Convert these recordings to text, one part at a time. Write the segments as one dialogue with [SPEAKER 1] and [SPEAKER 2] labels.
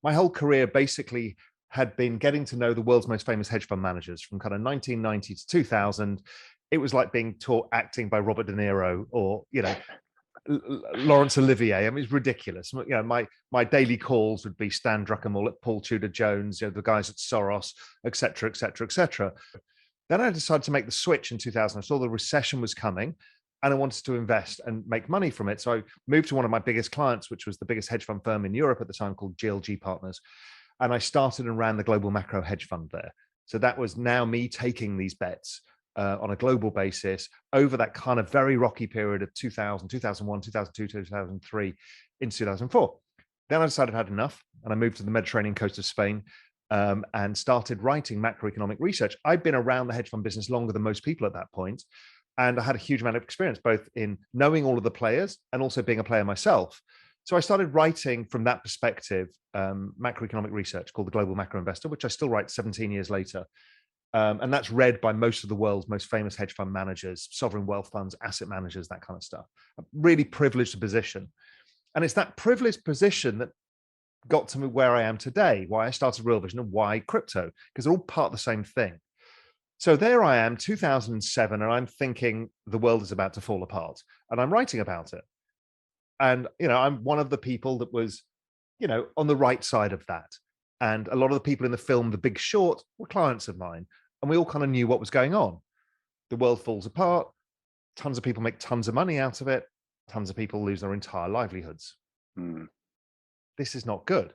[SPEAKER 1] my whole career basically had been getting to know the world's most famous hedge fund managers from kind of 1990 to 2000. It was like being taught acting by Robert De Niro or, Laurence Olivier. I mean, it's ridiculous. My daily calls would be Stan Druckenmiller, Paul Tudor Jones, the guys at Soros, et cetera, et cetera, et cetera. Then I decided to make the switch in 2000. I saw the recession was coming and I wanted to invest and make money from it. So I moved to one of my biggest clients, which was the biggest hedge fund firm in Europe at the time called GLG Partners. And I started and ran the global macro hedge fund there. So that was now me taking these bets on a global basis over that kind of very rocky period of 2000, 2001, 2002, 2003 into 2004. Then I decided I had enough and I moved to the Mediterranean coast of Spain and started writing macroeconomic research. I'd been around the hedge fund business longer than most people at that point, and I had a huge amount of experience, both in knowing all of the players and also being a player myself. So I started writing from that perspective, macroeconomic research called The Global Macro Investor, which I still write 17 years later. And that's read by most of the world's most famous hedge fund managers, sovereign wealth funds, asset managers, that kind of stuff. A really privileged position. And it's that privileged position that got to me where I am today, why I started Real Vision and why crypto, because they're all part of the same thing. So there I am, 2007, and I'm thinking the world is about to fall apart, and I'm writing about it. And, I'm one of the people that was, on the right side of that. And a lot of the people in the film, The Big Short, were clients of mine, and we all kind of knew what was going on. The world falls apart. Tons of people make tons of money out of it. Tons of people lose their entire livelihoods. This is not good.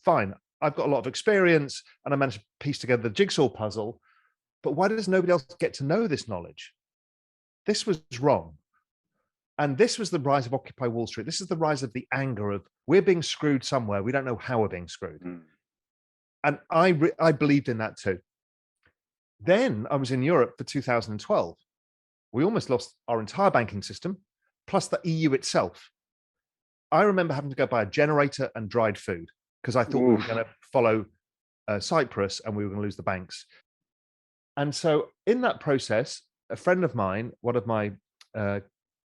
[SPEAKER 1] Fine. I've got a lot of experience and I managed to piece together the jigsaw puzzle, but why does nobody else get to know this knowledge? This was wrong. And this was the rise of Occupy Wall Street. This is the rise of the anger of we're being screwed somewhere. We don't know how we're being screwed. And I believed in that too. Then I was in Europe for 2012. We almost lost our entire banking system, plus the EU itself. I remember having to go buy a generator and dried food because I thought we were going to follow Cyprus and we were going to lose the banks. And so in that process, a friend of mine, one of my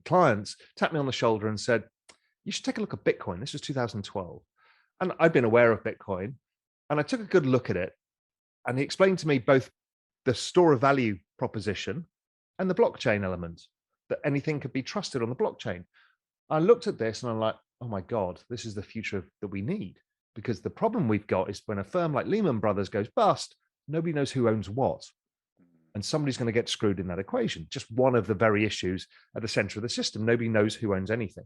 [SPEAKER 1] clients, tapped me on the shoulder and said, you should take a look at Bitcoin. This was 2012. And I'd been aware of Bitcoin and I took a good look at it. And he explained to me both the store of value proposition and the blockchain element, that anything could be trusted on the blockchain. I looked at this and I'm like, oh my God, this is the future that we need. Because the problem we've got is when a firm like Lehman Brothers goes bust, nobody knows who owns what. And somebody's going to get screwed in that equation. Just one of the very issues at the center of the system. Nobody knows who owns anything.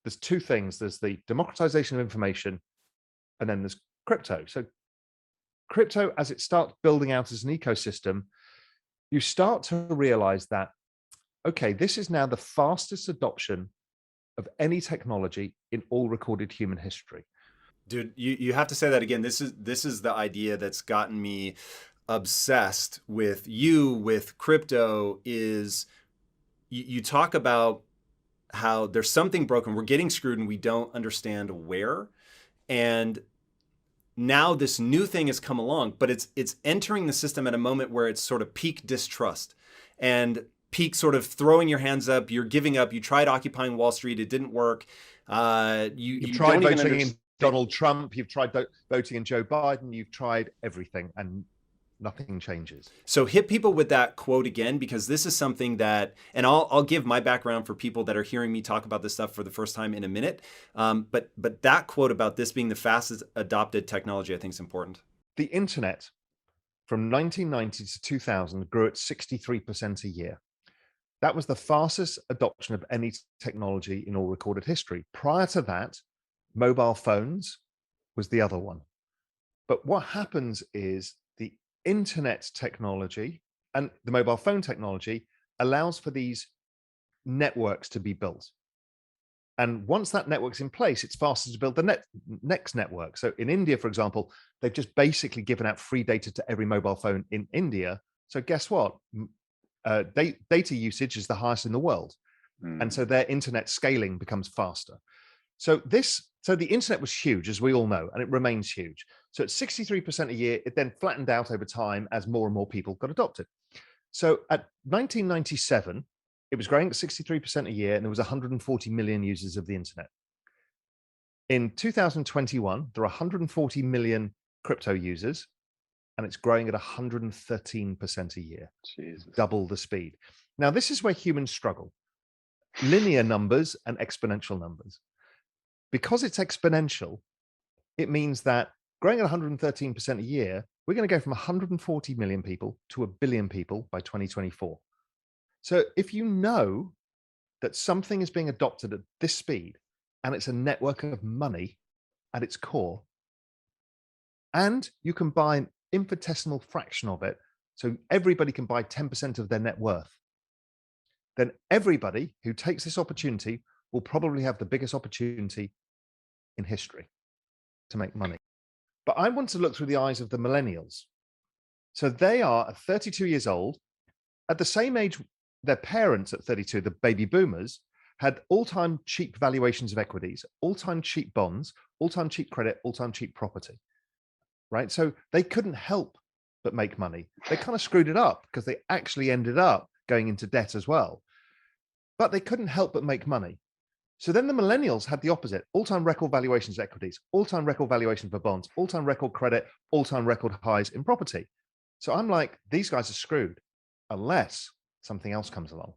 [SPEAKER 1] There's two things. There's the democratization of information, and then there's crypto. So crypto, as it starts building out as an ecosystem, you start to realize that, okay, this is now the fastest adoption of any technology in all recorded human history.
[SPEAKER 2] Dude, you have to say that again. This is the idea that's gotten me obsessed with crypto. Is you talk about how there's something broken, we're getting screwed and we don't understand where. And now this new thing has come along, but it's entering the system at a moment where it's sort of peak distrust and peak sort of throwing your hands up, you're giving up, you tried occupying Wall Street, it didn't work. You
[SPEAKER 1] tried voting in Donald Trump, you've tried voting in Joe Biden, you've tried everything and nothing changes.
[SPEAKER 2] So hit people with that quote again, because this is something that, and I'll give my background for people that are hearing me talk about this stuff for the first time in a minute. But that quote about this being the fastest adopted technology, I think is important.
[SPEAKER 1] The internet from 1990 to 2000 grew at 63% a year. That was the fastest adoption of any technology in all recorded history. Prior to that, mobile phones was the other one. But what happens is the internet technology and the mobile phone technology allows for these networks to be built. And once that network's in place, it's faster to build the next network. So in India, for example, they've just basically given out free data to every mobile phone in India. So guess what? Data usage is the highest in the world. And so their internet scaling becomes faster. So the internet was huge, as we all know, and it remains huge. So at 63% a year, it then flattened out over time as more and more people got adopted. So at 1997, it was growing at 63% a year, and there was 140 million users of the internet. In 2021, there are 140 million crypto users, and it's growing at 113% a year.
[SPEAKER 3] Jesus.
[SPEAKER 1] Double the speed. Now, this is where humans struggle. Linear numbers and exponential numbers. Because it's exponential, it means that growing at 113% a year, we're going to go from 140 million people to 1 billion people by 2024. So if you know that something is being adopted at this speed, and it's a network of money at its core, and you can buy an infinitesimal fraction of it, so everybody can buy 10% of their net worth, then everybody who takes this opportunity will probably have the biggest opportunity in history to make money. But I want to look through the eyes of the millennials. So they are 32 years old. At the same age, their parents at 32, the baby boomers, had all-time cheap valuations of equities, all-time cheap bonds, all-time cheap credit, all-time cheap property, right? So they couldn't help but make money. They kind of screwed it up because they actually ended up going into debt as well. But they couldn't help but make money. So then the millennials had the opposite: all-time record valuations of equities, all-time record valuation for bonds, all-time record credit, all-time record highs in property. So I'm like, these guys are screwed unless something else comes along.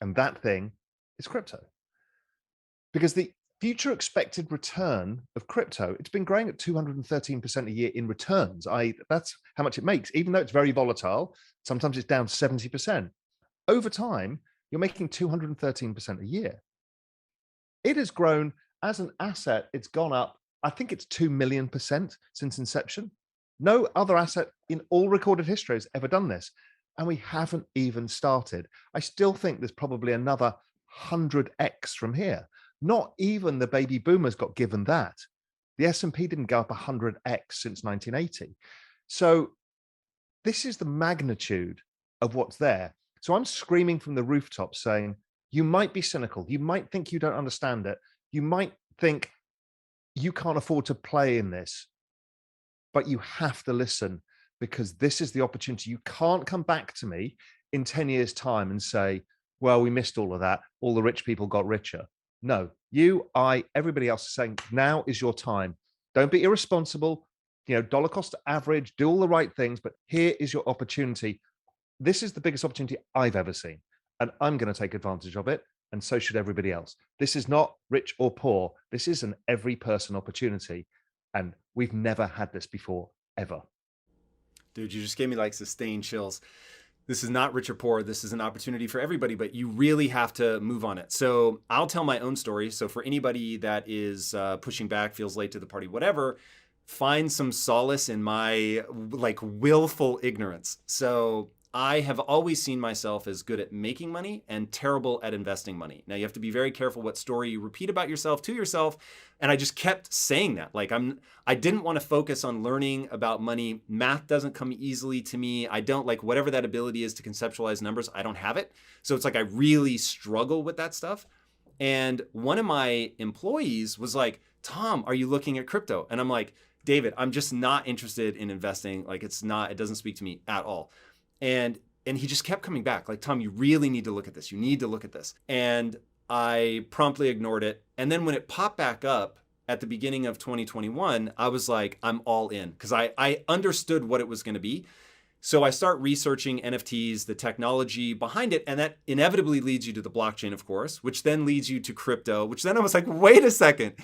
[SPEAKER 1] And that thing is crypto. Because the future expected return of crypto, it's been growing at 213% a year in returns. That's how much it makes, even though it's very volatile. Sometimes it's down 70%. Over time, you're making 213% a year. It has grown as an asset. It's gone up. I think it's 2 million% since inception. No other asset in all recorded history has ever done this. And we haven't even started. I still think there's probably another 100x from here. Not even the baby boomers got given that. The S&P didn't go up 100x since 1980. So this is the magnitude of what's there. So I'm screaming from the rooftop saying, you might be cynical. You might think you don't understand it. You might think you can't afford to play in this, but you have to listen, because this is the opportunity. You can't come back to me in 10 years' time and say, well, we missed all of that. All the rich people got richer. No, you, I, everybody else is saying, now is your time. Don't be irresponsible, dollar cost average, do all the right things, but here is your opportunity. This is the biggest opportunity I've ever seen, and I'm going to take advantage of it, and so should everybody else. This is not rich or poor. This is an every person opportunity, and we've never had this before, ever.
[SPEAKER 2] Dude, you just gave me like sustained chills. This is not rich or poor. This is an opportunity for everybody, but you really have to move on it. So I'll tell my own story. So for anybody that is pushing back, feels late to the party, whatever, find some solace in my like willful ignorance. So I have always seen myself as good at making money and terrible at investing money. Now you have to be very careful what story you repeat about yourself to yourself. And I just kept saying that. Like I didn't want to focus on learning about money. Math doesn't come easily to me. I don't like whatever that ability is to conceptualize numbers. I don't have it. So it's like I really struggle with that stuff. And one of my employees was like, Tom, are you looking at crypto? And I'm like, David, I'm just not interested in investing. Like it doesn't speak to me at all. And he just kept coming back like, Tom, you really need to look at this. You need to look at this. And I promptly ignored it. And then when it popped back up at the beginning of 2021, I was like, I'm all in, because I understood what it was going to be. So I start researching NFTs, the technology behind it. And that inevitably leads you to the blockchain, of course, which then leads you to crypto, which then I was like, wait a second,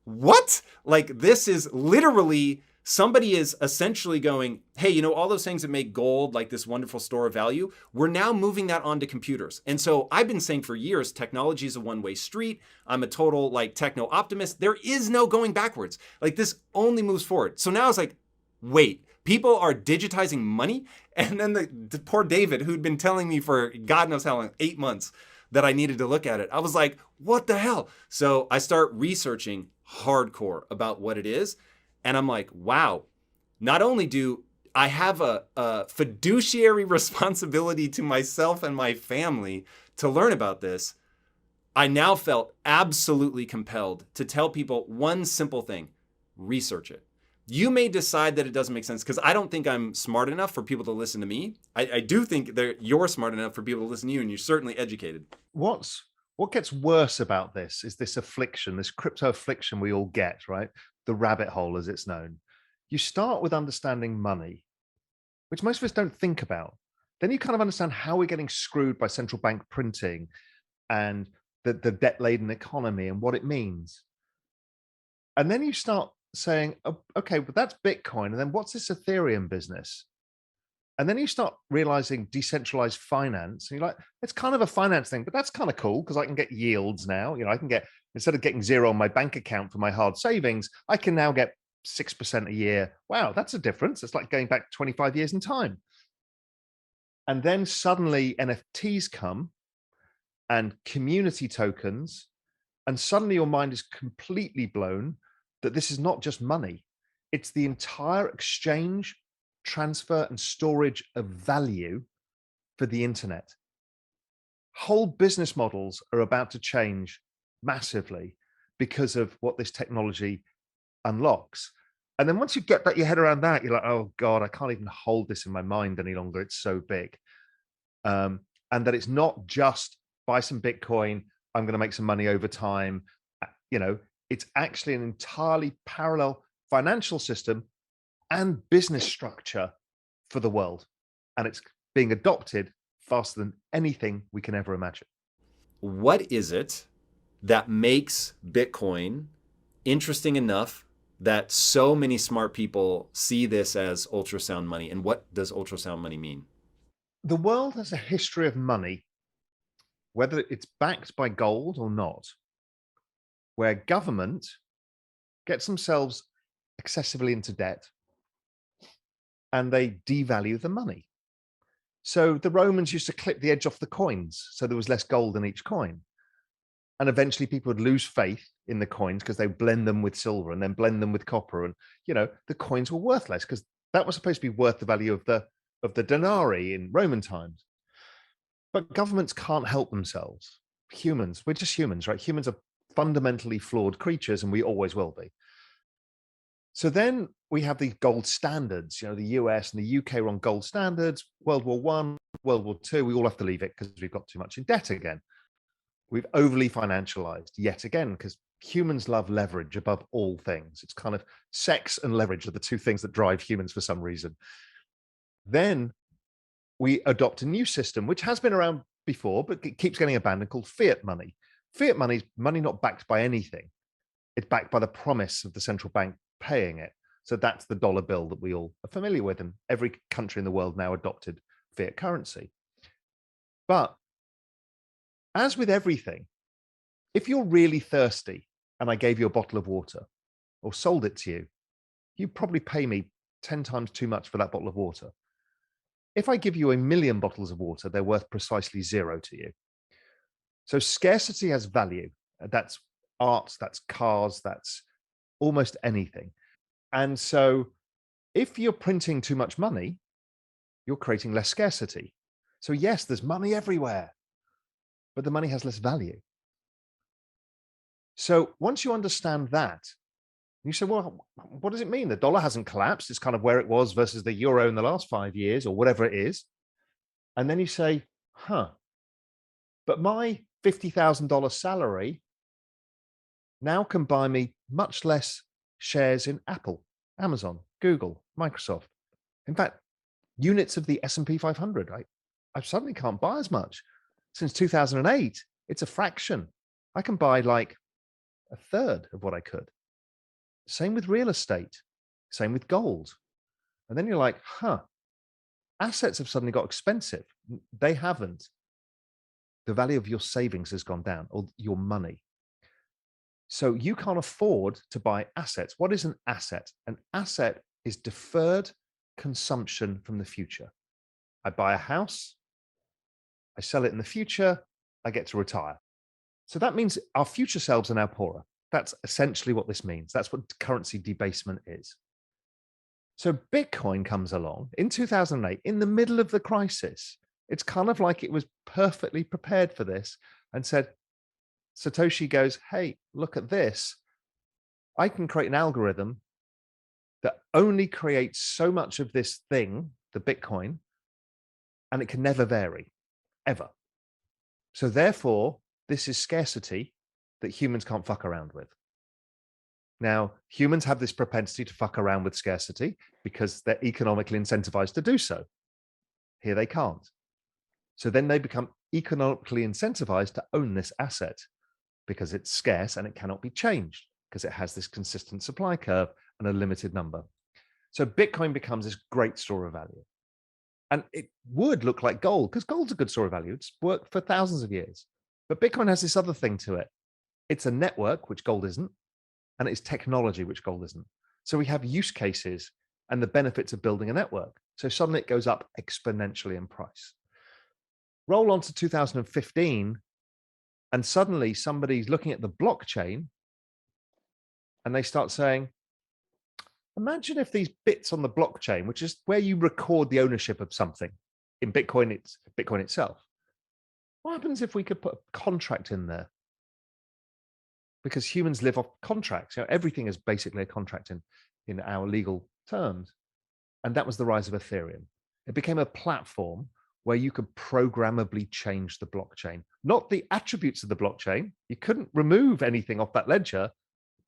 [SPEAKER 2] what? Like this is literally... Somebody is essentially going, hey, all those things that make gold like this wonderful store of value, we're now moving that onto computers. And so I've been saying for years, technology is a one-way street. I'm a total like techno optimist. There is no going backwards. Like this only moves forward. So now it's like, wait, people are digitizing money? And then the poor David, who'd been telling me for God knows how long, 8 months, that I needed to look at it. I was like, what the hell? So I start researching hardcore about what it is. And I'm like, wow, not only do I have a fiduciary responsibility to myself and my family to learn about this, I now felt absolutely compelled to tell people one simple thing: research it. You may decide that it doesn't make sense, because I don't think I'm smart enough for people to listen to me. I do think that you're smart enough for people to listen to you, and you're certainly educated.
[SPEAKER 1] What's What gets worse about this is this affliction, this crypto affliction we all get, right? The rabbit hole, as it's known. You start with understanding money, which most of us don't think about. Then you kind of understand how we're getting screwed by central bank printing and the debt-laden economy and what it means. And then you start saying, oh, okay, but that's Bitcoin. And then what's this Ethereum business? And then you start realizing decentralized finance. And you're like, it's kind of a finance thing, but that's kind of cool because I can get yields now. I can get, instead of getting zero on my bank account for my hard savings, I can now get 6% a year. Wow, that's a difference. It's like going back 25 years in time. And then suddenly NFTs come and community tokens. And suddenly your mind is completely blown that this is not just money. It's the entire exchange, transfer, and storage of value for the internet. Whole business models are about to change massively because of what this technology unlocks. And then once you get your head around that, you're like, oh God, I can't even hold this in my mind any longer. It's so big. And that it's not just buy some Bitcoin, I'm going to make some money over time. It's actually an entirely parallel financial system and business structure for the world. And it's being adopted faster than anything we can ever imagine.
[SPEAKER 2] What is it that makes Bitcoin interesting enough that so many smart people see this as ultrasound money? And what does ultrasound money mean?
[SPEAKER 1] The world has a history of money, whether it's backed by gold or not, where government gets themselves excessively into debt and they devalue the money. So the Romans used to clip the edge off the coins so there was less gold in each coin. And eventually people would lose faith in the coins because they blend them with silver and then blend them with copper. And, the coins were worthless because that was supposed to be worth the value of the denarii in Roman times. But governments can't help themselves. Humans, we're just humans, right? Humans are fundamentally flawed creatures and we always will be. So then we have the gold standards. The US and the UK were on gold standards. World War I, World War II, we all have to leave it because we've got too much in debt again. We've overly financialized yet again because humans love leverage above all things. It's kind of sex and leverage are the two things that drive humans for some reason. Then we adopt a new system, which has been around before, but it keeps getting abandoned, called fiat money. Fiat money is money not backed by anything. It's backed by the promise of the central bank paying it. So that's the dollar bill that we all are familiar with. And every country in the world now adopted fiat currency. But as with everything, if you're really thirsty and I gave you a bottle of water or sold it to you, you'd probably pay me 10 times too much for that bottle of water. If I give you 1 million bottles of water, they're worth precisely zero to you. So scarcity has value. That's art, that's cars, that's almost anything. And so if you're printing too much money, you're creating less scarcity. So yes, there's money everywhere, but the money has less value. So once you understand that, you say, well, what does it mean? The dollar hasn't collapsed. It's kind of where it was versus the euro in the last 5 years or whatever it is. And then you say, but my $50,000 salary now can buy me much less shares in Apple, Amazon, Google, Microsoft. In fact, units of the S&P 500, I suddenly can't buy as much. Since 2008, it's a fraction. I can buy like a third of what I could. Same with real estate, same with gold. And then you're like, assets have suddenly got expensive. They haven't. The value of your savings has gone down, or your money. So you can't afford to buy assets. What is an asset? An asset is deferred consumption from the future. I buy a house, I sell it in the future, I get to retire. So that means our future selves are now poorer. That's essentially what this means. That's what currency debasement is. So Bitcoin comes along in 2008, in the middle of the crisis. It's kind of like it was perfectly prepared for this and said, Satoshi goes, hey, look at this. I can create an algorithm that only creates so much of this thing, the Bitcoin, and it can never vary, ever. So therefore, this is scarcity that humans can't fuck around with. Now, humans have this propensity to fuck around with scarcity because they're economically incentivized to do so. Here they can't. So then they become economically incentivized to own this asset because it's scarce and it cannot be changed because it has this consistent supply curve and a limited number. So Bitcoin becomes this great store of value. And it would look like gold because gold's a good store of value. It's worked for thousands of years. But Bitcoin has this other thing to it. It's a network, which gold isn't, and it's technology, which gold isn't. So we have use cases and the benefits of building a network. So suddenly it goes up exponentially in price. Roll on to 2015, and suddenly somebody's looking at the blockchain and they start saying, imagine if these bits on the blockchain, which is where you record the ownership of something, in Bitcoin, it's Bitcoin itself. What happens if we could put a contract in there? Because humans live off contracts. Everything is basically a contract in our legal terms. And that was the rise of Ethereum. It became a platform where you could programmably change the blockchain, not the attributes of the blockchain. You couldn't remove anything off that ledger,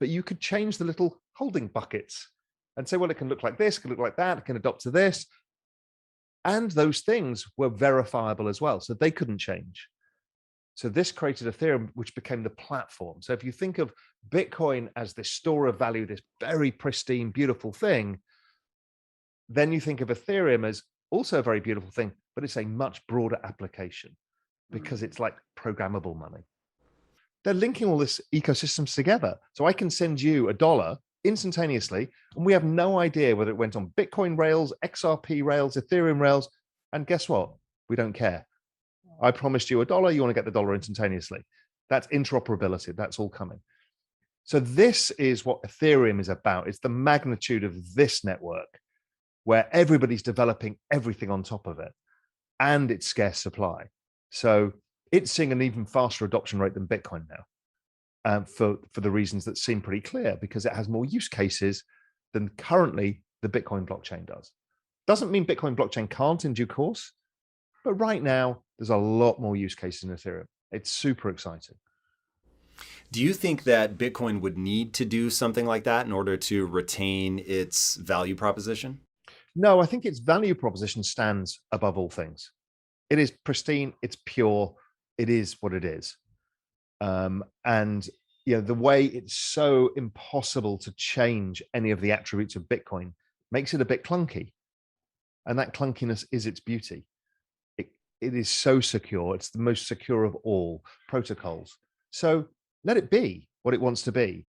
[SPEAKER 1] but you could change the little holding buckets and say, well, it can look like this, it can look like that, it can adopt to this. And those things were verifiable as well. So they couldn't change. So this created Ethereum, which became the platform. So if you think of Bitcoin as this store of value, this very pristine, beautiful thing, then you think of Ethereum as also a very beautiful thing, but it's a much broader application because it's like programmable money. They're linking all this ecosystems together. So I can send you $1 instantaneously, and we have no idea whether it went on Bitcoin rails, XRP rails, Ethereum rails. And guess what? We don't care. I promised you $1, you want to get the dollar instantaneously. That's interoperability. That's all coming. So this is what Ethereum is about. It's the magnitude of this network where everybody's developing everything on top of it, and it's scarce supply. So it's seeing an even faster adoption rate than Bitcoin now, for the reasons that seem pretty clear, because it has more use cases than currently the Bitcoin blockchain does. Doesn't mean Bitcoin blockchain can't in due course, but right now there's a lot more use cases in Ethereum. It's super exciting.
[SPEAKER 2] Do you think that Bitcoin would need to do something like that in order to retain its value proposition?
[SPEAKER 1] No, I think its value proposition stands above all things. It is pristine, it's pure, it is what it is. And the way it's so impossible to change any of the attributes of Bitcoin makes it a bit clunky. And that clunkiness is its beauty. It is so secure. It's the most secure of all protocols. So let it be what it wants to be.